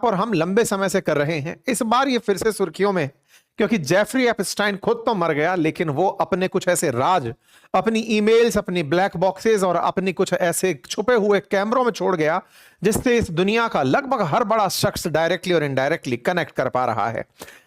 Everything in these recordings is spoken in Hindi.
और हम लंबे समय से कर रहे हैं। इस बार ये फिर से सुर्खियों में है, क्योंकि जेफरी एपस्टाइन खुद तो मर गया, लेकिन वो अपने कुछ ऐसे राज, अपनी ईमेल्स, अपनी ब्लैक बॉक्सेस और अपनी कुछ ऐसे छुपे हुए कैमरों में छोड़ गया, जिससे इस दुनिया का लगभग हर बड़ा शख्स डायरेक्टली और इनडायरेक्टली कनेक्ट कर पा रहा है।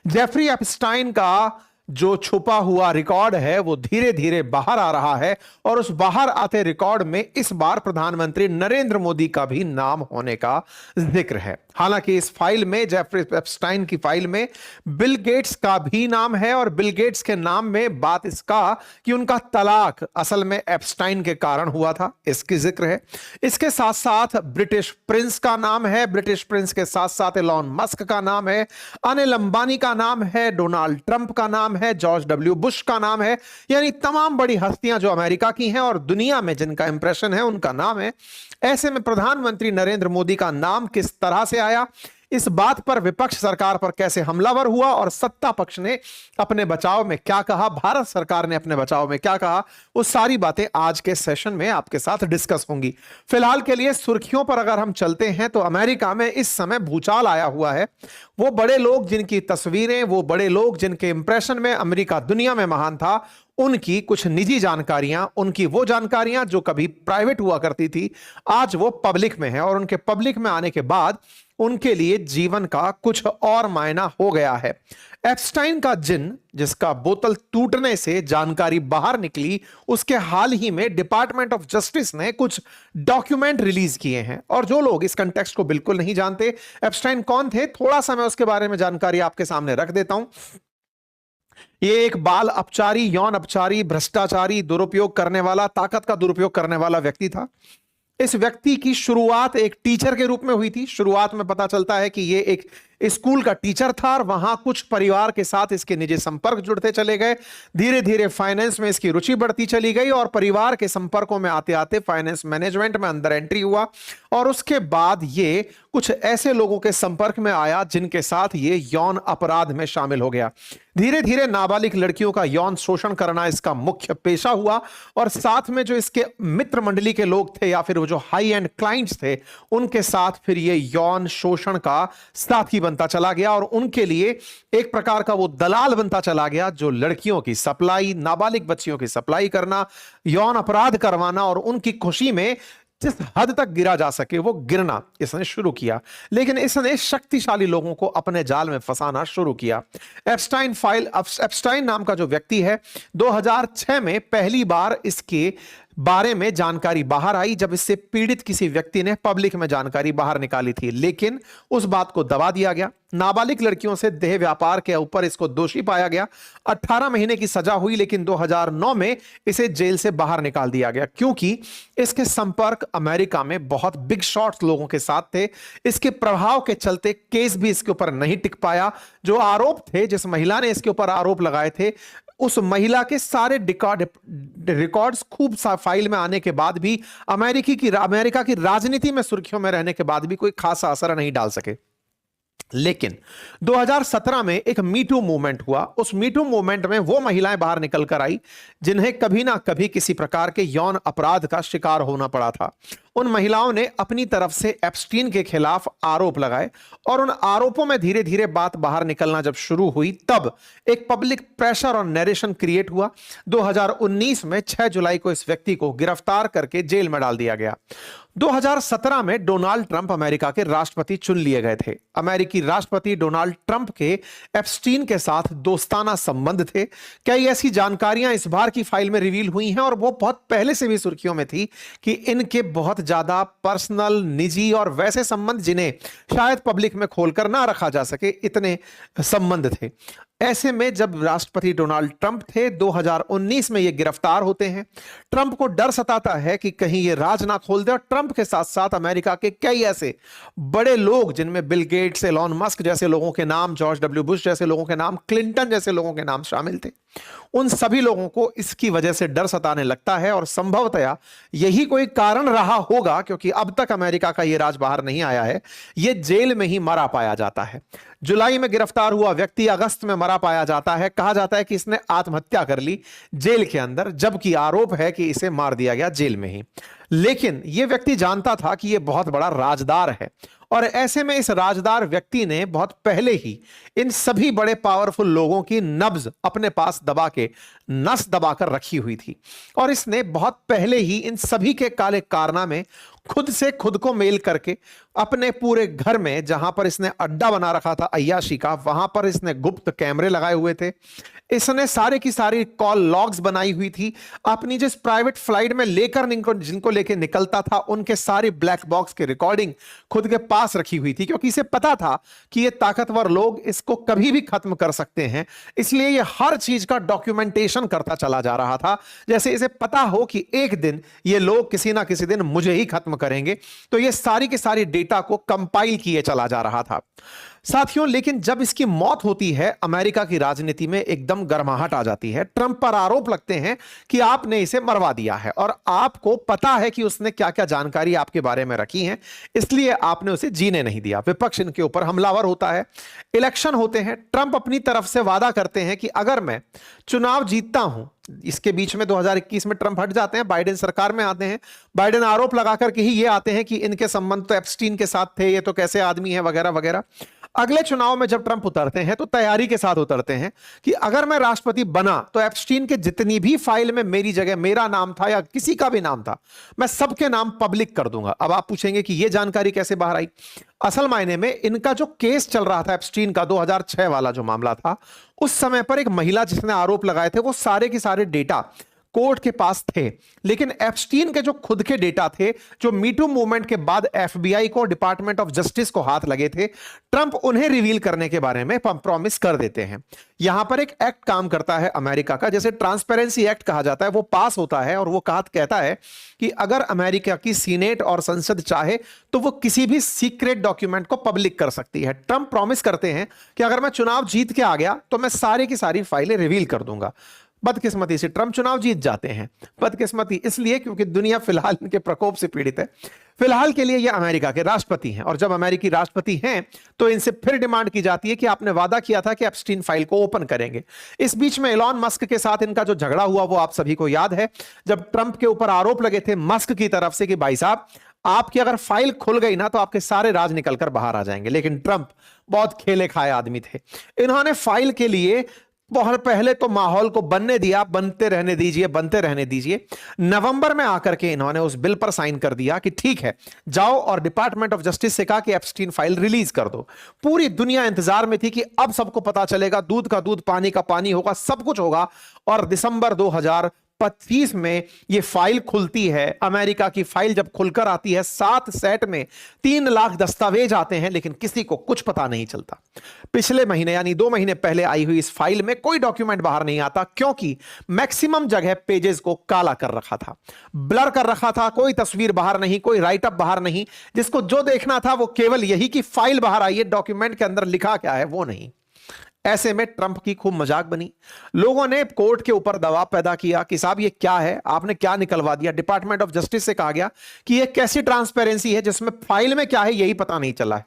जेफरी एपस्टाइन का जो छुपा हुआ रिकॉर्ड है वो धीरे धीरे बाहर आ रहा है, और उस बाहर आते रिकॉर्ड में इस बार प्रधानमंत्री नरेंद्र मोदी का भी नाम होने का जिक्र है। हालांकि इस फाइल में, जेफरी एपस्टाइन की फाइल में, बिल गेट्स का भी नाम है, और बिल गेट्स के नाम में बात इसका कि उनका तलाक असल में एपस्टाइन के कारण हुआ था, इसकी जिक्र है। इसके साथ साथ ब्रिटिश प्रिंस का नाम है, ब्रिटिश प्रिंस के साथ साथ एलॉन मस्क का नाम है, अनिल अंबानी का नाम है, डोनाल्ड ट्रंप का नाम है, जॉर्ज डब्ल्यू बुश का नाम है, यानी तमाम बड़ी हस्तियां जो अमेरिका की हैं और दुनिया में जिनका इंप्रेशन है उनका नाम है। ऐसे में प्रधानमंत्री नरेंद्र मोदी का नाम किस तरह से आया, इस बात पर विपक्ष सरकार पर कैसे हमलावर हुआ और सत्ता पक्ष ने अपने बचाव में क्या कहा, भारत सरकार ने अपने बचाव में क्या कहा, वो सारी बातें आज के सेशन में आपके साथ डिस्कस होंगी। फिलहाल के लिए सुर्खियों पर अगर हम चलते हैं तो अमेरिका में इस समय भूचाल आया हुआ है। वो बड़े लोग जिनकी तस्वीरें, वो बड़े लोग जिनके इंप्रेशन में अमेरिका दुनिया में महान था, उनकी कुछ निजी जानकारियां, उनकी वो जानकारियां जो कभी प्राइवेट हुआ करती थी, आज वो पब्लिक में है, और उनके पब्लिक में आने के बाद उनके लिए जीवन का कुछ और मायना हो गया है। एप्स्टाइन का जिन, जिसका बोतल टूटने से जानकारी बाहर निकली, उसके हाल ही में डिपार्टमेंट ऑफ जस्टिस ने कुछ डॉक्यूमेंट रिलीज किए हैं। और जो लोग इस कंटेक्स्ट को बिल्कुल नहीं जानते, एप्स्टाइन कौन थे, थोड़ा सा मैं उसके बारे में जानकारी आपके सामने रख देता हूं। ये एक बाल अपचारी, यौन अपचारी, भ्रष्टाचारी, दुरुपयोग करने वाला, ताकत का दुरुपयोग करने वाला व्यक्ति था। इस व्यक्ति की शुरुआत एक टीचर के रूप में हुई थी। शुरुआत में पता चलता है कि ये एक स्कूल का टीचर था, और वहां कुछ परिवार के साथ इसके निजी संपर्क जुड़ते चले गए। धीरे धीरे फाइनेंस में इसकी रुचि बढ़ती चली गई, और परिवार के संपर्कों में आते आते फाइनेंस मैनेजमेंट में अंदर एंट्री हुआ, और उसके बाद ये कुछ ऐसे लोगों के संपर्क में आया जिनके साथ ये यौन अपराध में शामिल हो गया। धीरे धीरे नाबालिग लड़कियों का यौन शोषण करना इसका मुख्य पेशा हुआ, और साथ में जो इसके मित्र मंडली के लोग थे या फिर वो जो हाई एंड क्लाइंट्स थे, उनके साथ फिर ये यौन शोषण का साथी बनता चला गया, और उनके लिए एक प्रकार का वो दलाल बनता चला गया, जो लड़कियों की सप्लाई, नाबालिग बच्चियों की सप्लाई करना, यौन अपराध करवाना, और उनकी खुशी में जिस हद तक गिरा जा सके वो गिरना इसने शुरू किया। लेकिन इसने शक्तिशाली लोगों को अपने जाल में फंसाना शुरू किया। एप्स्टाइन नाम का जो व्यक्ति है, 2006 में पहली बार इसके बारे में जानकारी बाहर आई, जब इससे पीड़ित किसी व्यक्ति ने पब्लिक में जानकारी बाहर निकाली थी, लेकिन उस बात को दबा दिया गया। नाबालिग लड़कियों से देह व्यापार के ऊपर इसको दोषी पाया गया। 18 महीने की सजा हुई, लेकिन 2009 में इसे जेल से बाहर निकाल दिया गया, क्योंकि इसके संपर्क अमेरिका में बहुत बिग शॉट्स लोगों के साथ थे। इसके प्रभाव के चलते केस भी इसके ऊपर नहीं टिक पाया। जो आरोप थे, जिस महिला ने इसके ऊपर आरोप लगाए थे, उस महिला के सारे रिकॉर्ड्स खूब फाइल में आने के बाद भी अमेरिका की राजनीति में सुर्खियों में रहने के बाद भी कोई खासा असर नहीं डाल सके। लेकिन 2017 में एक मीटू मूवमेंट हुआ। उस मीटू मूवमेंट में वो महिलाएं बाहर निकल कर आई जिन्हें कभी ना कभी किसी प्रकार के यौन अपराध का शिकार होना पड़ा था। उन महिलाओं ने अपनी तरफ से एप्स्टीन के खिलाफ आरोप लगाए, और उन आरोपों में धीरे धीरे बात बाहर निकलना जब शुरू हुई, तब एक पब्लिक प्रेशर और नैरेशन क्रिएट हुआ। 2019 में 6 जुलाई को इस व्यक्ति को गिरफ्तार करके जेल में डाल दिया गया। 2017 में डोनाल्ड ट्रंप अमेरिका के राष्ट्रपति चुन लिए गए थे। अमेरिकी राष्ट्रपति डोनाल्ड ट्रंप के एप्स्टीन के साथ दोस्ताना संबंध थे। कई ऐसी जानकारियां इस बार की फाइल में रिवील हुई हैं, और वो बहुत पहले से भी सुर्खियों में थी कि इनके बहुत ज्यादा पर्सनल, निजी और वैसे संबंध जिन्हें शायद पब्लिक में खोलकर ना रखा जा सके, इतने संबंध थे। ऐसे में जब राष्ट्रपति डोनाल्ड ट्रंप थे, 2019 में ये गिरफ्तार होते हैं। ट्रंप को डर सताता है कि कहीं ये राज ना खोल दे, और ट्रंप के साथ साथ अमेरिका के कई ऐसे बड़े लोग, जिनमें बिल गेट्स, एलॉन मस्क जैसे लोगों के नाम, जॉर्ज डब्ल्यू बुश जैसे लोगों के नाम, क्लिंटन जैसे लोगों के नाम शामिल थे, उन सभी लोगों को इसकी वजह से डर सताने लगता है। और संभवतया यही कोई कारण रहा होगा, क्योंकि अब तक अमेरिका का यह राज बाहर नहीं आया है। यह जेल में ही मरा पाया जाता है। जुलाई में गिरफ्तार हुआ व्यक्ति अगस्त में मरा पाया जाता है। कहा जाता है कि इसने आत्महत्या कर ली जेल के अंदर, जबकि आरोप है कि इसे मार दिया गया जेल में ही। लेकिन यह व्यक्ति जानता था कि यह बहुत बड़ा राजदार है, और ऐसे में इस राजदार व्यक्ति ने बहुत पहले ही इन सभी बड़े पावरफुल लोगों की नब्ज अपने पास दबा के, नस दबाकर रखी हुई थी। और इसने बहुत पहले ही इन सभी के काले कारनामे खुद से खुद को मेल करके अपने पूरे घर में, जहां पर इसने अड्डा बना रखा था अय्याशी का, वहां पर इसने गुप्त कैमरे लगाए हुए थे। इसने सारे की सारी कॉल लॉग्स बनाई हुई थी। अपनी जिस प्राइवेट फ्लाइट में लेकर जिनको लेके निकलता था, उनके सारे ब्लैक बॉक्स की रिकॉर्डिंग खुद के पास रखी हुई थी, क्योंकि इसे पता था कि ये ताकतवर लोग इसको कभी भी खत्म कर सकते हैं। इसलिए ये हर चीज का डॉक्यूमेंटेशन करता चला जा रहा था, जैसे इसे पता हो कि एक दिन ये लोग किसी ना किसी दिन मुझे ही खत्म करेंगे। तो ये सारी की सारी डेटा को कंपाइल किए चला जा रहा था साथियों। लेकिन जब इसकी मौत होती है, अमेरिका की राजनीति में एकदम गर्माहट आ जाती है। ट्रंप पर आरोप लगते हैं कि आपने इसे मरवा दिया है और आपको पता है कि उसने क्या क्या जानकारी आपके बारे में रखी है, इसलिए आपने उसे जीने नहीं दिया। विपक्ष इनके ऊपर हमलावर होता है। इलेक्शन होते हैं। ट्रंप अपनी तरफ से वादा करते हैं कि अगर मैं चुनाव जीतता हूं, इसके बीच में 2021 में ट्रंप हट जाते हैं, बाइडेन सरकार में आते हैं। बाइडेन आरोप लगाकर के ही ये आते हैं कि इनके संबंध तो एप्स्टीन के साथ थे, ये तो कैसे आदमी है, वगैरह वगैरह। अगले चुनाव में जब ट्रंप उतरते हैं तो तैयारी के साथ उतरते हैं कि अगर मैं राष्ट्रपति बना तो एप्स्टीन के जितनी भी फाइल में मेरी जगह मेरा नाम था या किसी का भी नाम था, मैं सबके नाम पब्लिक कर दूंगा। अब आप पूछेंगे कि यह जानकारी कैसे बाहर आई। असल मायने में इनका जो केस चल रहा था एप्स्टीन का, 2006 वाला जो मामला था, उस समय पर एक महिला जिसने आरोप लगाए थे, वो सारे के सारे डेटा कोर्ट के पास थे। लेकिन एप्स्टीन के जो खुद के डेटा थे, जो मीटू मूवमेंट के बाद एफबीआई को, डिपार्टमेंट ऑफ जस्टिस को हाथ लगे थे, ट्रंप उन्हें रिवील करने के बारे में प्रॉमिस कर देते हैं। यहां पर एक एक्ट काम करता है अमेरिका का, जैसे ट्रांसपेरेंसी एक्ट कहा जाता है, वो पास होता है और वो कहता है कि अगर अमेरिका की सीनेट और संसद चाहे तो वो किसी भी सीक्रेट डॉक्यूमेंट को पब्लिक कर सकती है। ट्रंप प्रॉमिस करते हैं कि अगर मैं चुनाव जीत के आ गया तो मैं सारी की सारी फाइलें रिवील कर दूंगा। बदकिस्मती से ट्रंप चुनाव जीत जाते हैं। बदकिस्मती इसलिए क्योंकि दुनिया फिलहाल इनके प्रकोप से पीड़ित है। फिलहाल के लिए ये अमेरिका के राष्ट्रपति हैं और जब अमेरिकी राष्ट्रपति हैं तो इनसे फिर डिमांड की जाती है कि आपने वादा किया था कि एप्स्टीन फाइल को ओपन करेंगे। इस बीच में एलॉन मस्क के साथ इनका जो झगड़ा हुआ वो आप सभी को याद है, जब ट्रंप के ऊपर आरोप लगे थे मस्क की तरफ से कि भाई साहब आपकी अगर फाइल खुल गई ना तो आपके सारे राज निकलकर बाहर आ जाएंगे। लेकिन ट्रंप बहुत खेले खाए आदमी थे। इन्होंने फाइल के लिए बहुत पहले तो माहौल को बनने दिया, बनते रहने दीजिए, बनते रहने दीजिए। नवंबर में आकर के इन्होंने उस बिल पर साइन कर दिया कि ठीक है, जाओ और डिपार्टमेंट ऑफ जस्टिस से कहा कि एप्स्टीन फाइल रिलीज कर दो। पूरी दुनिया इंतजार में थी कि अब सबको पता चलेगा, दूध का दूध पानी का पानी होगा, सब कुछ होगा। और दिसंबर 2025 में यह फाइल खुलती है। अमेरिका की फाइल जब खुलकर आती है, 7 सेट में 3 लाख दस्तावेज आते हैं, लेकिन किसी को कुछ पता नहीं चलता। पिछले महीने यानी 2 महीने पहले आई हुई इस फाइल में कोई डॉक्यूमेंट बाहर नहीं आता, क्योंकि मैक्सिमम जगह पेजेस को काला कर रखा था, ब्लर कर रखा था। कोई तस्वीर बाहर नहीं, कोई राइटअप बाहर नहीं। जिसको जो देखना था वो केवल यही कि फाइल बाहर आई है, डॉक्यूमेंट के अंदर लिखा क्या है वो नहीं। ऐसे में ट्रंप की खूब मजाक बनी। लोगों ने कोर्ट के ऊपर दबाव पैदा किया कि साहब ये क्या है, आपने क्या निकलवा दिया। डिपार्टमेंट ऑफ जस्टिस से कहा गया कि ये कैसी ट्रांसपेरेंसी है जिसमें फाइल में क्या है यही पता नहीं चला है।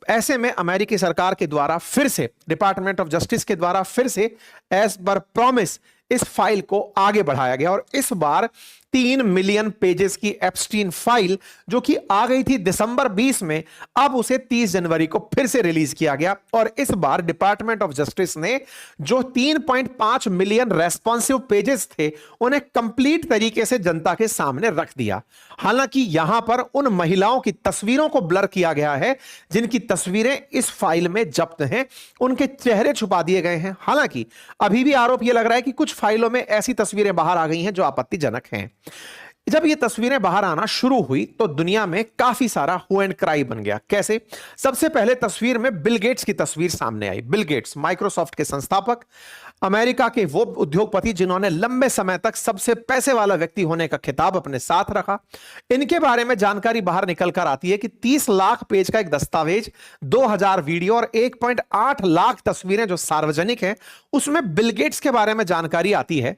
ऐसे में अमेरिकी सरकार के द्वारा फिर से, डिपार्टमेंट ऑफ जस्टिस के द्वारा फिर से एज पर प्रॉमिस इस फाइल को आगे बढ़ाया गया और इस बार 3 मिलियन पेजेस की एप्स्टीन फाइल जो कि आ गई थी दिसंबर 20 में, अब उसे 30 जनवरी को फिर से रिलीज किया गया। और इस बार डिपार्टमेंट ऑफ जस्टिस ने जो 3.5 मिलियन रेस्पॉन्सिव पेजेस थे उन्हें कंप्लीट तरीके से जनता के सामने रख दिया। हालांकि यहां पर उन महिलाओं की तस्वीरों को ब्लर किया गया है जिनकी तस्वीरें इस फाइल में जब्त हैं, उनके चेहरे छुपा दिए गए हैं। हालांकि अभी भी आरोप यह लग रहा है कि कुछ फाइलों में ऐसी तस्वीरें बाहर आ गई हैं जो आपत्तिजनक हैं। जब ये तस्वीरें बाहर आना शुरू हुई तो दुनिया में काफी सारा हू एंड क्राई बन गया। कैसे? सबसे पहले तस्वीर में बिल गेट्स की तस्वीर सामने आई। बिल गेट्स माइक्रोसॉफ्ट के संस्थापक, अमेरिका के वो उद्योगपति जिन्होंने लंबे समय तक सबसे पैसे वाला व्यक्ति होने का खिताब अपने साथ रखा। इनके बारे में जानकारी बाहर निकल कर आती है कि 30 लाख पेज का एक दस्तावेज, 2000 वीडियो और 1.8 लाख तस्वीरें जो सार्वजनिक हैं, उसमें बिल गेट्स के बारे में जानकारी आती है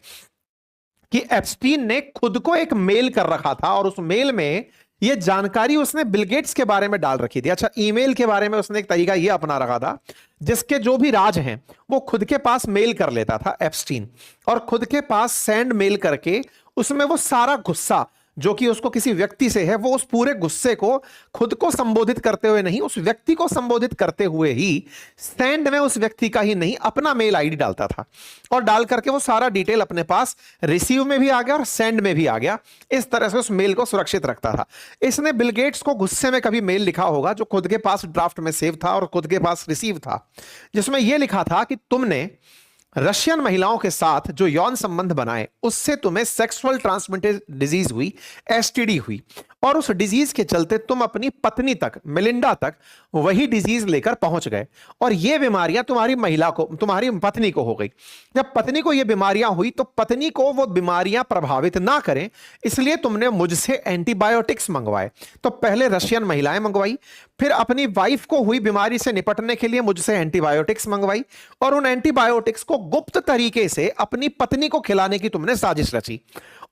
कि एप्स्टीन ने खुद को एक मेल कर रखा था और उस मेल में यह जानकारी उसने बिल गेट्स के बारे में डाल रखी थी। अच्छा, ईमेल के बारे में उसने एक तरीका यह अपना रखा था जिसके जो भी राज हैं वो खुद के पास मेल कर लेता था एप्स्टीन, और खुद के पास सेंड मेल करके उसमें वो सारा गुस्सा जो कि उसको किसी व्यक्ति से है, वो उस पूरे गुस्से को खुद को संबोधित करते हुए नहीं, उस व्यक्ति को संबोधित करते हुए ही सेंड में उस व्यक्ति का ही नहीं अपना मेल आईडी डालता था, और डाल करके वो सारा डिटेल अपने पास रिसीव में भी आ गया और सेंड में भी आ गया। इस तरह से उस मेल को सुरक्षित रखता था। इसने बिल गेट्स को गुस्से में कभी मेल लिखा होगा जो खुद के पास ड्राफ्ट में सेव था और खुद के पास रिसीव था, जिसमें यह लिखा था कि तुमने रशियन महिलाओं के साथ जो यौन संबंध बनाए उससे तुम्हें सेक्सुअल ट्रांसमिटेड डिजीज हुई, एसटीडी हुई, और उस डिजीज के चलते तुम अपनी पत्नी तक, मेलिंडा तक वही डिजीज लेकर पहुंच गए, और ये बीमारियां तुम्हारी पत्नी को हो गई। जब पत्नी को ये बीमारियां हुई तो पत्नी को वो बीमारियां प्रभावित ना करें, इसलिए तुमने मुझसे एंटीबायोटिक्स मंगवाए। तो पहले रशियन महिलाएं मंगवाई, फिर अपनी वाइफ को हुई बीमारी से निपटने के लिए मुझसे एंटीबायोटिक्स मंगवाई, और उन एंटीबायोटिक्स को गुप्त तरीके से अपनी पत्नी को खिलाने की तुमने साजिश रची,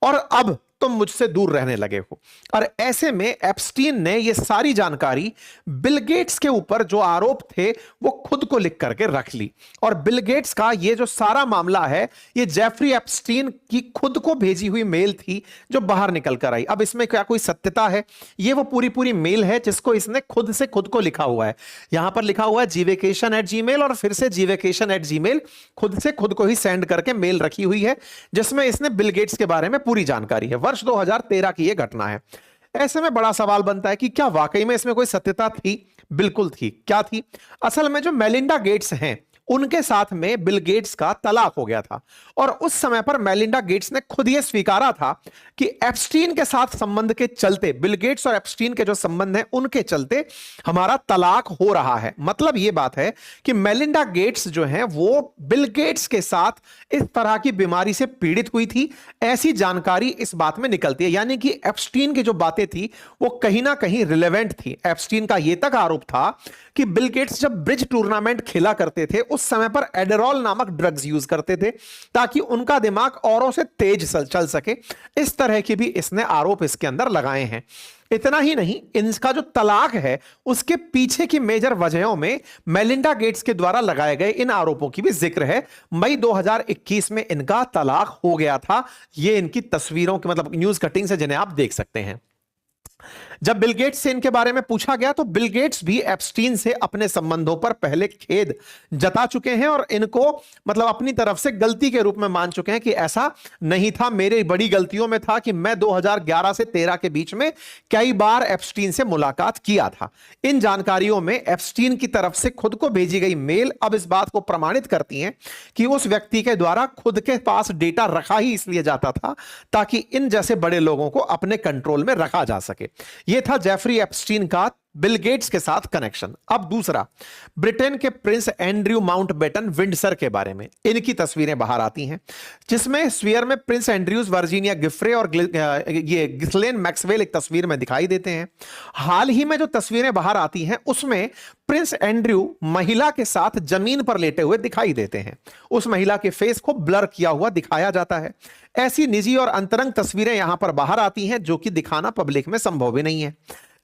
और अब तुम मुझसे दूर रहने लगे हो। और ऐसे में एप्स्टीन ने यह सारी जानकारी बिल गेट्स के ऊपर जो आरोप थे वो खुद को लिख करके रख ली, और बिल गेट्स का ये जो सारा मामला है ये जेफरी एप्स्टीन की खुद को भेजी हुई मेल थी जो बाहर निकल कर आई। अब इसमें क्या कोई सत्यता है? ये वो पूरी मेल है जिसको इसने खुद से खुद को लिखा हुआ है। यहां पर लिखा हुआ है gvacation@gmail, और फिर से gvacation@gmail खुद से खुद को ही सेंड करके मेल रखी हुई है, जिसमें इसने बिल गेट्स के बारे में पूरी जानकारी है। वर्ष 2013 की यह घटना है। ऐसे में बड़ा सवाल बनता है कि क्या वाकई में इसमें कोई सत्यता थी? बिल्कुल थी। क्या थी? असल में जो मेलिंडा गेट्स हैं उनके साथ में बिल गेट्स का तलाक हो गया था, और उस समय पर मेलिंडा गेट्स ने खुद यह स्वीकारा था कि एप्स्टीन के साथ संबंध के चलते, बिल गेट्स और एप्स्टीन के जो संबंध हैं उनके चलते हमारा तलाक हो रहा है। मतलब यह बात है कि मेलिंडा गेट्स जो हैं वो बिल गेट्स के साथ इस तरह की बीमारी से पीड़ित हुई थी, ऐसी जानकारी इस बात में निकलती है। यानी कि एप्स्टीन की जो बातें थी वो कहीं ना कहीं रिलेवेंट थी। एप्स्टीन का यह तक आरोप था कि बिल गेट्स जब ब्रिज टूर्नामेंट खेला करते थे उस समय पर एडेरॉल नामक ड्रग्स यूज करते थे ताकि उनका दिमाग औरों से तेज चल सके। इस तरह के भी इसने आरोप इसके अंदर लगाए हैं। इतना ही नहीं, इनका जो तलाक है उसके पीछे की मेजर वजहों में मेलिंडा गेट्स के द्वारा लगाए गए इन आरोपों की भी जिक्र है। मई 2021 में इनका तलाक हो गया था। ये इनकी तस्वीरों के मतलब न्यूज कटिंग से जिन्हें आप देख सकते हैं। जब बिल गेट्स से इनके बारे में पूछा गया तो बिल गेट्स भी एप्स्टीन से अपने संबंधों पर पहले खेद जता चुके हैं और इनको मतलब अपनी तरफ से गलती के रूप में मान चुके हैं कि ऐसा नहीं था, मेरे बड़ी गलतियों में था कि मैं 2011 से 13 के बीच में कई बार एप्स्टीन से मुलाकात किया था। इन जानकारियों में एप्स्टीन की तरफ से खुद को भेजी गई मेल अब इस बात को प्रमाणित करती हैं कि उस व्यक्ति के द्वारा खुद के पास डेटा रखा ही इसलिए जाता था ताकि इन जैसे बड़े लोगों को अपने कंट्रोल में रखा जा सके। यह था जेफरी एप्स्टीन का बिल गेट्स के साथ कनेक्शन। अब दूसरा, ब्रिटेन के प्रिंस एंड्रयू माउंटबेटन विंडसर के बारे में इनकी तस्वीरें बाहर आती हैं, जिसमें स्फीयर में प्रिंस एंड्रयूज, वर्जीनिया गिफ्रे और ये गिस्लेन मैक्सवेल एक तस्वीर में दिखाई देते हैं। हाल ही में जो तस्वीरें बाहर आती हैं उसमें प्रिंस एंड्रयू महिला के साथ जमीन पर लेटे हुए दिखाई देते हैं। उस महिला के फेस को ब्लर किया हुआ दिखाया जाता है। ऐसी निजी और अंतरंग तस्वीरें यहां पर बाहर आती हैं जो कि दिखाना पब्लिक में संभव भी नहीं है।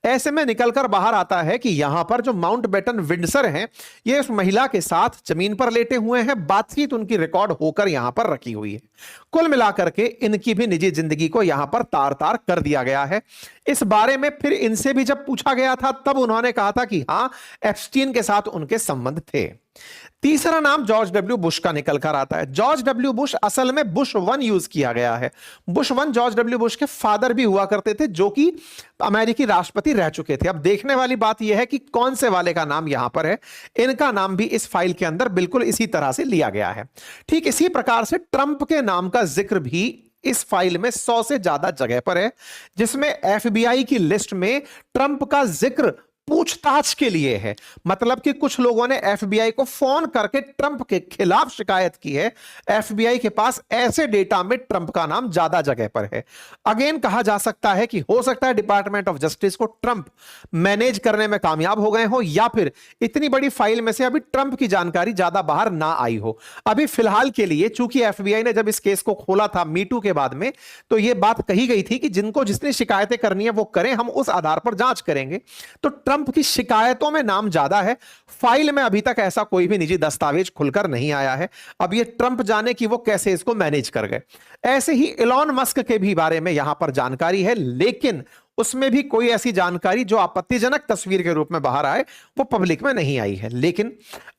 ऐसे में निकलकर बाहर आता है कि यहां पर जो माउंटबेटन विंडसर हैं ये उस महिला के साथ जमीन पर लेटे हुए हैं, बातचीत उनकी रिकॉर्ड होकर यहां पर रखी हुई है। कुल मिलाकर के इनकी भी निजी जिंदगी को यहां पर तार तार कर दिया गया है। इस बारे में फिर इनसे भी जब पूछा गया था तब उन्होंने कहा था कि हां, एप्स्टीन के साथ उनके संबंध थे। तीसरा नाम जॉर्ज डब्ल्यू बुश का निकल कर आता है। जॉर्ज डब्ल्यू बुश, असल में बुश 1 यूज किया गया है। बुश 1 जॉर्ज डब्ल्यू बुश के फादर भी हुआ करते थे जो कि अमेरिकी राष्ट्रपति रह चुके थे। अब देखने वाली बात यह है कि कौन से वाले का नाम यहां पर है। इनका नाम भी इस फाइल के अंदर बिल्कुल इसी तरह से लिया गया है। ठीक इसी प्रकार से ट्रंप के नाम का जिक्र भी इस फाइल में 100 से ज्यादा जगह पर है, जिसमें एफबीआई की लिस्ट में ट्रंप का जिक्र पूछताछ के लिए है। मतलब कि कुछ लोगों ने एफबीआई को फोन करके ट्रंप के खिलाफ शिकायत की है। एफबीआई के पास ऐसे डेटा में ट्रंप का नाम ज्यादा जगह पर है। अगेन कहा जा सकता है कि हो सकता है डिपार्टमेंट ऑफ जस्टिस को ट्रंप मैनेज करने में कामयाब हो गए हो, या फिर इतनी बड़ी फाइल में से अभी ट्रंप की जानकारी ज्यादा बाहर ना आई हो। अभी फिलहाल के लिए चूंकि एफबीआई ने जब इस केस को खोला था मीटू के बाद में, तो यह बात कही गई थी कि जिसने शिकायतें करनी है वो करें, हम उस आधार पर जांच करेंगे। तो ट्रंप की शिकायतों में नाम ज्यादा है। फाइल में अभी तक ऐसा कोई भी निजी दस्तावेज खुलकर नहीं आया है। अब ये ट्रंप जाने कि वो कैसे इसको मैनेज कर गए। ऐसे ही इलॉन मस्क के भी बारे में यहां पर जानकारी है, लेकिन उसमें भी कोई ऐसी जानकारी जो आपत्तिजनक तस्वीर के रूप में बाहर आए वो पब्लिक में नहीं आई है। लेकिन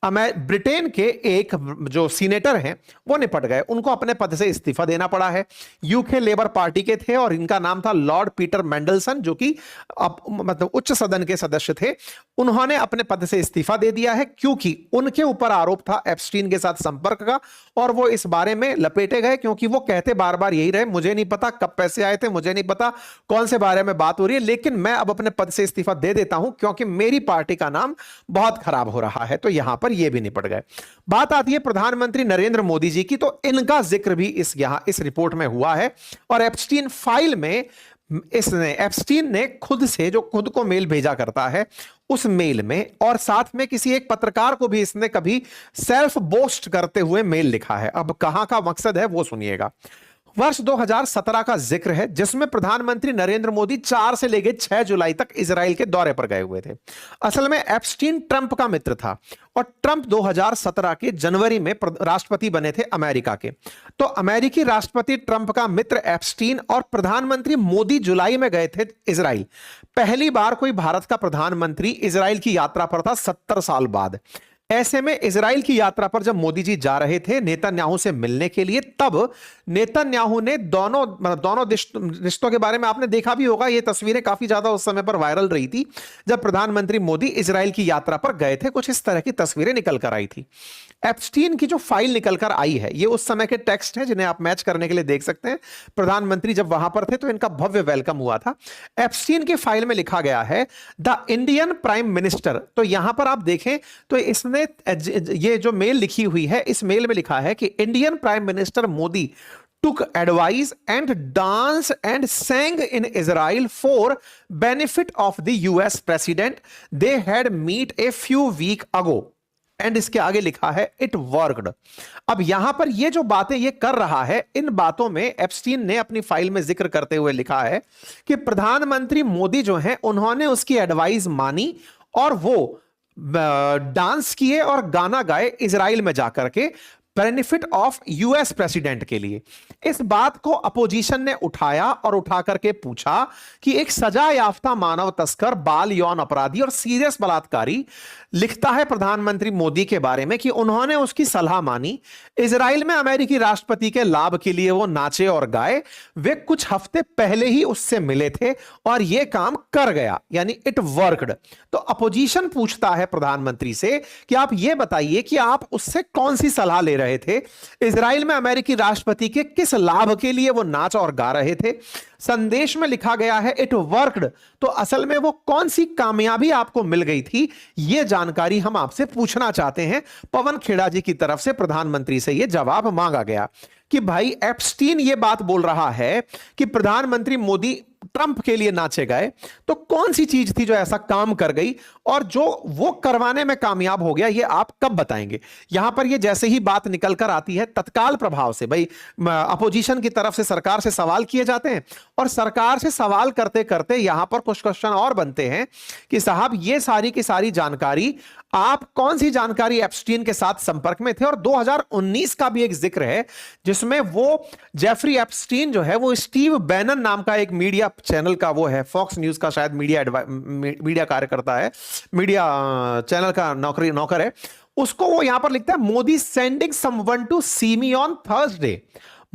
ब्रिटेन के एक जो सीनेटर हैं वो निपट गए, उनको अपने पद से इस्तीफा देना पड़ा है। यूके लेबर पार्टी के थे और इनका नाम था लॉर्ड पीटर मेंडलसन, जो कि मतलब उच्च सदन के सदस्य थे। उन्होंने अपने पद से इस्तीफा दे दिया है क्योंकि उनके ऊपर आरोप था एप्स्टीन के साथ संपर्क का, और वो इस बारे में लपेटे गए क्योंकि वो कहते बार बार यही रहे, मुझे नहीं पता कब पैसे आए थे, मुझे नहीं पता कौन से बारे में बात हो रही है, लेकिन मैं अब अपने पद से इस्तीफा दे देता हूं क्योंकि मेरी पार्टी का नाम बहुत खराब हो रहा है। तो यहां पर ये भी निपट गए। बात आती है प्रधानमंत्री नरेंद्र मोदी जी की, तो इनका जिक्र भी इस रिपोर्ट में हुआ है। और एप्स्टीन फाइल में एप्स्टीन ने खुद से, जो खुद को मेल भेजा करता है, उस मेल में और साथ में किसी एक पत्रकार को भी इसने कभी सेल्फ बोस्ट करते हुए मेल लिखा है। अब कहां का मकसद है वो सुनिएगा। वर्ष 2017 का जिक्र है जिसमें प्रधानमंत्री नरेंद्र मोदी 4 से लेकर 6 जुलाई तक इजराइल के दौरे पर गए हुए थे। असल में एप्स्टीन ट्रंप का मित्र था और ट्रंप 2017 के जनवरी में राष्ट्रपति बने थे अमेरिका के। तो अमेरिकी राष्ट्रपति ट्रंप का मित्र एप्स्टीन और प्रधानमंत्री मोदी जुलाई में गए थे इजराइल। पहली बार कोई भारत का प्रधानमंत्री इजराइल की यात्रा पर था 70 साल बाद। ऐसे में इजराइल की यात्रा पर जब मोदी जी जा रहे थे नेतन्याहू से मिलने के लिए, तब नेतन्याहू ने दोनों रिश्तों के बारे में आपने देखा भी होगा, ये तस्वीरें काफी ज्यादा उस समय पर वायरल रही थी जब प्रधानमंत्री मोदी इजराइल की यात्रा पर गए थे। कुछ इस तरह की तस्वीरें निकल कर आई थी। एप्स्टीन की जो फाइल निकल कर आई है, ये उस समय के टेक्स्ट हैं जिन्हें आप मैच करने के लिए देख सकते हैं। प्रधानमंत्री जब वहां पर थे तो इनका भव्य वेलकम हुआ था। एप्स्टीन की फाइल में लिखा गया है द इंडियन प्राइम मिनिस्टर। तो यहां पर आप देखें तो इसने ये जो मेल लिखी हुई है, इस मेल में लिखा है कि Indian prime minister Modi took advice and dance and sang in Israel for benefit of the US president. They had meet a few week ago. And इसके आगे लिखा है इट वर्कड। अब यहां पर ये जो बातें ये कर रहा है, इन बातों में एप्स्टीन ने अपनी फाइल में जिक्र करते हुए लिखा है कि प्रधानमंत्री मोदी जो हैं उन्होंने उसकी एडवाइस मानी और वो डांस किए और गाना गाए इजराइल में जाकर के बेनिफिट ऑफ यूएस प्रेसिडेंट के लिए। इस बात को अपोजिशन ने उठाया और उठा करके पूछा कि एक सजा याफ्ता मानव तस्कर, बाल यौन अपराधी और सीरियस बलात्कारी लिखता है प्रधानमंत्री मोदी के बारे में कि उन्होंने उसकी सलाह मानी, इजराइल में अमेरिकी राष्ट्रपति के लाभ के लिए वो नाचे और गाए, वे कुछ हफ्ते पहले ही उससे मिले थे और यह काम कर गया, यानी इट वर्कड। तो अपोजिशन पूछता है प्रधानमंत्री से कि आप यह बताइए कि आप उससे कौन सी सलाह ले रहे थे, इजराइल में अमेरिकी राष्ट्रपति के किस लाभ के लिए वो नाच और गा रहे थे। संदेश में लिखा गया है इट वर्कड, तो असल में वो कौन सी कामयाबी आपको मिल गई थी, यह जानकारी हम आपसे पूछना चाहते हैं। पवन खेड़ा जी की तरफ से प्रधानमंत्री से यह जवाब मांगा गया कि भाई एप्स्टीन ये बात बोल रहा है कि प्रधानमंत्री मोदी ट्रंप के लिए नाचे गए, तो कौन सी चीज थी जो ऐसा काम कर गई और जो वो करवाने में कामयाब हो गया, ये आप कब बताएंगे। यहां पर ये जैसे ही बात निकल कर आती है तत्काल प्रभाव से भाई अपोजिशन की तरफ से सरकार से सवाल किए जाते हैं और सरकार से सवाल करते करते यहां पर कुछ क्वेश्चन और बनते हैं कि साहब ये सारी की सारी जानकारी, आप कौन सी जानकारी एप्स्टीन के साथ संपर्क में थे। और 2019 का भी एक जिक्र है जिसमें वो जेफरी एप्स्टीन जो है वो स्टीव बैनन नाम का एक मीडिया चैनल का, वो है फॉक्स न्यूज का शायद मीडिया कार्यकर्ता है, मीडिया चैनल का नौकर है, उसको वो यहां पर लिखता है Modi sending someone to see me on Thursday.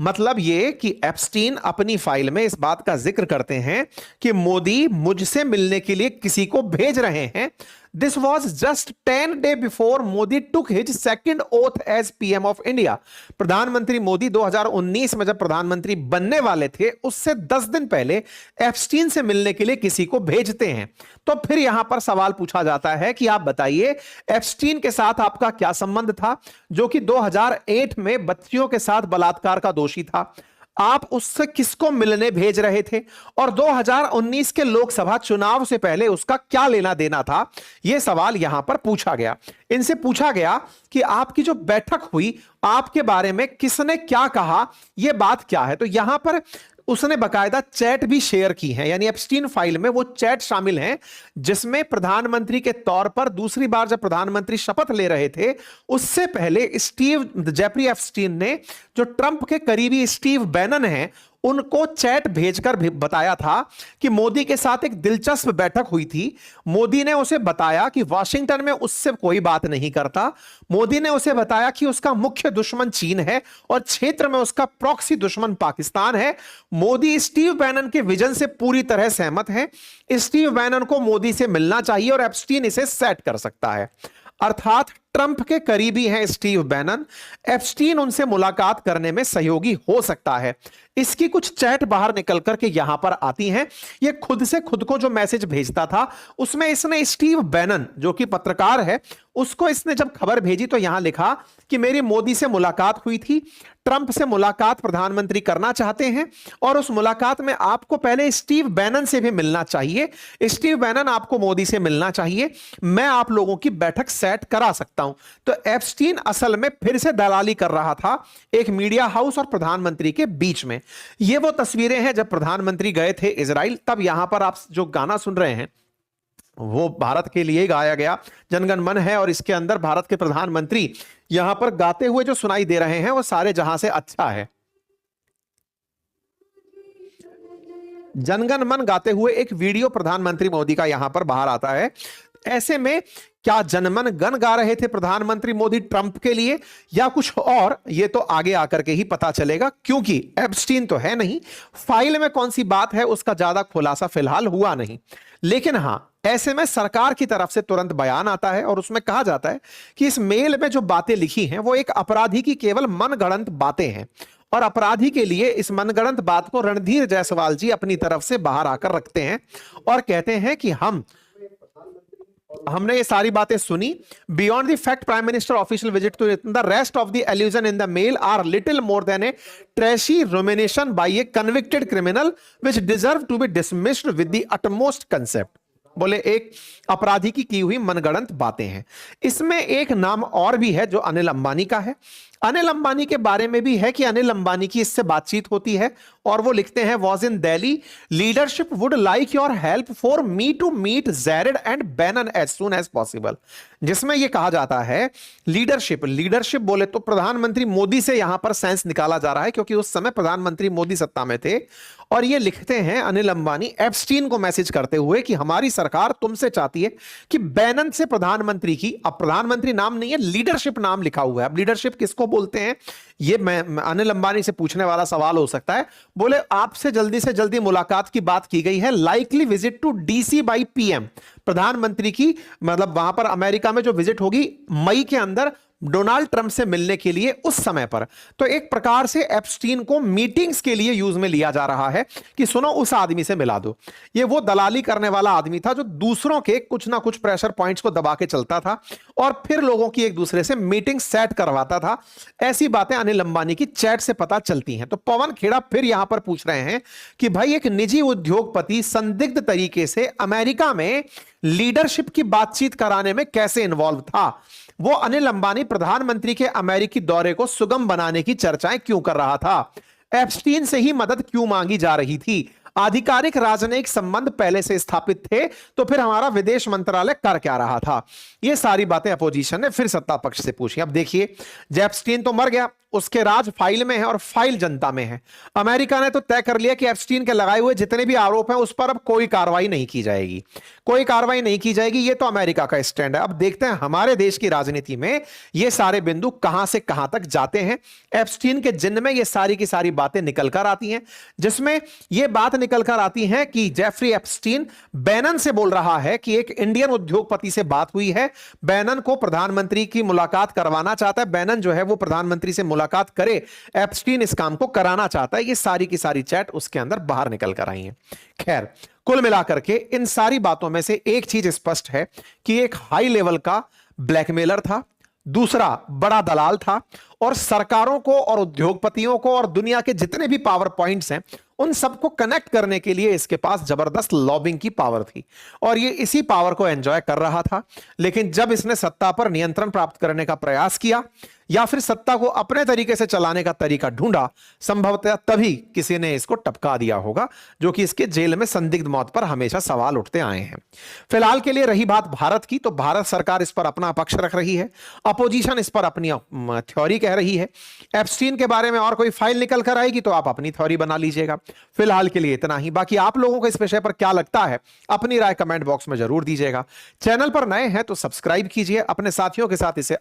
मतलब ये कि एप्स्टीन अपनी फाइल में इस बात का जिक्र करते हैं कि मोदी मुझसे मिलने के लिए किसी को भेज रहे हैं। This was just 10 days before Modi took his second oath as PM of India. प्रधानमंत्री मोदी 2019 में जब प्रधानमंत्री बनने वाले थे, उससे 10 दिन पहले एप्स्टीन से मिलने के लिए किसी को भेजते हैं। तो फिर यहां पर सवाल पूछा जाता है कि आप बताइए एप्स्टीन के साथ आपका क्या संबंध था, जो कि 2008 में बच्चियों के साथ बलात्कार का दोषी था। आप उससे किसको मिलने भेज रहे थे और 2019 के लोकसभा चुनाव से पहले उसका क्या लेना देना था, यह सवाल यहां पर पूछा गया। इनसे पूछा गया कि आपकी जो बैठक हुई, आपके बारे में किसने क्या कहा, यह बात क्या है। तो यहां पर उसने बकायदा चैट भी शेयर की है, यानी एप्स्टीन फाइल में वो चैट शामिल हैं जिसमें प्रधानमंत्री के तौर पर दूसरी बार जब प्रधानमंत्री शपथ ले रहे थे उससे पहले जेफरी एप्स्टीन ने जो ट्रंप के करीबी स्टीव बैनन हैं उनको चैट भेजकर बताया था कि मोदी के साथ एक दिलचस्प बैठक हुई थी। मोदी ने उसे बताया कि वाशिंगटन में उससे कोई बात नहीं करता। मोदी ने उसे बताया कि उसका मुख्य दुश्मन चीन है और क्षेत्र में उसका प्रॉक्सी दुश्मन पाकिस्तान है। मोदी स्टीव बैनन के विजन से पूरी तरह सहमत है। स्टीव बैनन को मोदी से मिलना चाहिए और एप्स्टीन इसे सेट कर सकता है। अर्थात ट्रंप के करीबी हैं स्टीव बैनन, एप्स्टीन उनसे मुलाकात करने में सहयोगी हो सकता है। इसकी कुछ चैट बाहर निकल करके यहां पर आती हैं। ये खुद से खुद को जो मैसेज भेजता था उसमें इसने स्टीव बैनन जो कि पत्रकार है उसको इसने जब खबर भेजी तो यहां लिखा कि मेरी मोदी से मुलाकात हुई थी, ट्रंप से मुलाकात प्रधानमंत्री करना चाहते हैं और उस मुलाकात में आपको पहले स्टीव बैनन से भी मिलना चाहिए। स्टीव बैनन आपको मोदी से मिलना चाहिए, मैं आप लोगों की बैठक सेट करा सकता हूं। तो एप्स्टीन असल में फिर से दलाली कर रहा था एक मीडिया हाउस और प्रधानमंत्री के बीच में। ये वो तस्वीरें हैं जब प्रधानमंत्री गए थे इजराइल, तब यहां पर आप जो गाना सुन रहे हैं वो भारत के लिए गाया गया जनगण मन है और इसके अंदर भारत के प्रधानमंत्री यहां पर गाते हुए जो सुनाई दे रहे हैं वो सारे जहां से अच्छा है। जनगण मन गाते हुए एक वीडियो प्रधानमंत्री मोदी का यहां पर बाहर आता है। ऐसे में क्या जनमन गण गा रहे थे प्रधानमंत्री मोदी ट्रंप के लिए या कुछ और, ये तो आगे आकर के ही पता चलेगा क्योंकि एप्स्टीन तो है नहीं, फाइल में कौन सी बात है उसका ज्यादा खुलासा फिलहाल हुआ नहीं। लेकिन हां, ऐसे में सरकार की तरफ से तुरंत बयान आता है और उसमें कहा जाता है कि इस मेल में जो बातें लिखी हैं वो एक अपराधी की केवल मनगढ़ंत बातें हैं और अपराधी के लिए इस मनगढ़ंत बात को रणधीर जायसवाल जी अपनी तरफ से बाहर आकर रखते हैं और कहते हैं कि हमने ये सारी बातें सुनी। Beyond the fact prime minister official visit to the rest of the allusion in the mail are little more than a trashy rumination by a convicted criminal which deserve to be dismissed with the utmost concept. बोले एक अपराधी की हुई मनगढ़ंत बातें हैं। इसमें एक नाम और भी है जो अनिल अंबानी का है। अनिल अंबानी के बारे में भी है कि अनिल अंबानी की इससे बातचीत होती है और वो लिखते हैं was in Delhi, leadership would like your help for me to meet Jared and Bannon as soon as possible. जिसमें यह कहा जाता है लीडरशिप बोले तो प्रधानमंत्री मोदी से यहां पर सेंस निकाला जा रहा है क्योंकि उस समय प्रधानमंत्री मोदी सत्ता में थे। और ये लिखते हैं अनिल अंबानी एप्स्टीन को मैसेज करते हुए कि हमारी सरकार तुमसे चाहती है कि बैनन से प्रधानमंत्री की, अब प्रधानमंत्री नाम नहीं है लीडरशिप नाम लिखा हुआ है। अब लीडरशिप किसको बोलते हैं ये मैं अनिल अंबानी से पूछने वाला सवाल हो सकता है। बोले आपसे जल्दी से जल्दी मुलाकात की बात की गई है, likely visit to DC by PM. प्रधानमंत्री की मतलब वहां पर अमेरिका में जो विजिट होगी मई के अंदर डोनाल्ड ट्रंप से मिलने के लिए उस समय पर। तो एक प्रकार से एप्स्टीन को मीटिंग्स के लिए यूज में लिया जा रहा है कि सुनो उस आदमी से मिला दो। ये वो दलाली करने वाला आदमी था जो दूसरों के कुछ ना कुछ प्रेशर पॉइंट्स को दबा के चलता था और फिर लोगों की एक दूसरे से मीटिंग सेट करवाता था। ऐसी बातें अनिल अंबानी की चैट से पता चलती हैं। तो पवन खेड़ा फिर यहां पर पूछ रहे हैं कि भाई एक निजी उद्योगपति संदिग्ध तरीके से अमेरिका में लीडरशिप की बातचीत कराने में कैसे इन्वॉल्व था? वो अनिल अंबानी प्रधानमंत्री के अमेरिकी दौरे को सुगम बनाने की चर्चाएं क्यों कर रहा था? एप्स्टीन से ही मदद क्यों मांगी जा रही थी? आधिकारिक राजनयिक संबंध पहले से स्थापित थे तो फिर हमारा विदेश मंत्रालय कर क्या रहा था? ये सारी बातें अपोजिशन ने फिर सत्ता पक्ष से पूछी। अब देखिए, एप्स्टीन तो मर गया, उसके राज फाइल में है और फाइल जनता में है। अमेरिका ने तो तय कर लिया कि एप्स्टीन के लगाए हुए जितने भी आरोप हैं उस पर अब कोई कार्रवाई नहीं की जाएगी, कोई कार्रवाई नहीं की जाएगी। ये तो अमेरिका का स्टैंड है। अब देखते हैं हमारे देश की राजनीति में ये सारे बिंदु कहां से कहां तक जाते हैं। एप्स्टीन के जिन्न में ये सारी की सारी बातें निकल कर आती हैं, जिसमें यह बात निकल कर आती है कि जेफरी एप्स्टीन बैनन से बोल रहा है कि एक इंडियन उद्योगपति से बात हुई है, बैनन को प्रधानमंत्री की मुलाकात करवाना चाहता है, बैनन जो है वो प्रधानमंत्री से मुलाकात करे, एप्स्टीन इस काम को कराना चाहता है। ये सारी की सारी चैट उसके अंदर बाहर निकल कर आई है। खैर, कुल मिलाकर के इन सारी बातों में से एक चीज स्पष्ट है कि एक हाई लेवल का ब्लैकमेलर था, दूसरा बड़ा दलाल था और सरकारों को और उद्योगपतियों को और दुनिया के जितने भी पावर पॉइंट्स हैं उन सबको कनेक्ट करने के लिए इसके पास जबरदस्त लॉबिंग की पावर थी और ये इसी पावर को एंजॉय कर रहा था। लेकिन जब इसने सत्ता पर नियंत्रण प्राप्त करने का प्रयास किया या फिर सत्ता को अपने तरीके से चलाने का तरीका ढूंढा, संभवतः तभी किसी ने इसको टपका दिया होगा, जो कि इसके जेल में संदिग्ध मौत पर हमेशा सवाल उठते आए हैं। फिलहाल के लिए रही बात भारत की, तो भारत सरकार इस पर अपना पक्ष रख रही है, अपोजिशन इस पर अपनी थ्योरी कह रही है। एप्स्टीन के बारे में और कोई फाइल निकल कर आएगी तो आप अपनी थ्योरी बना लीजिएगा। फिलहाल के लिए इतना ही। बाकी आप लोगों को इस विषय पर क्या लगता है, अपनी राय कमेंट बॉक्स में जरूर दीजिएगा। चैनल पर नए हैं तो सब्सक्राइब कीजिए, अपने साथियों के साथ इसे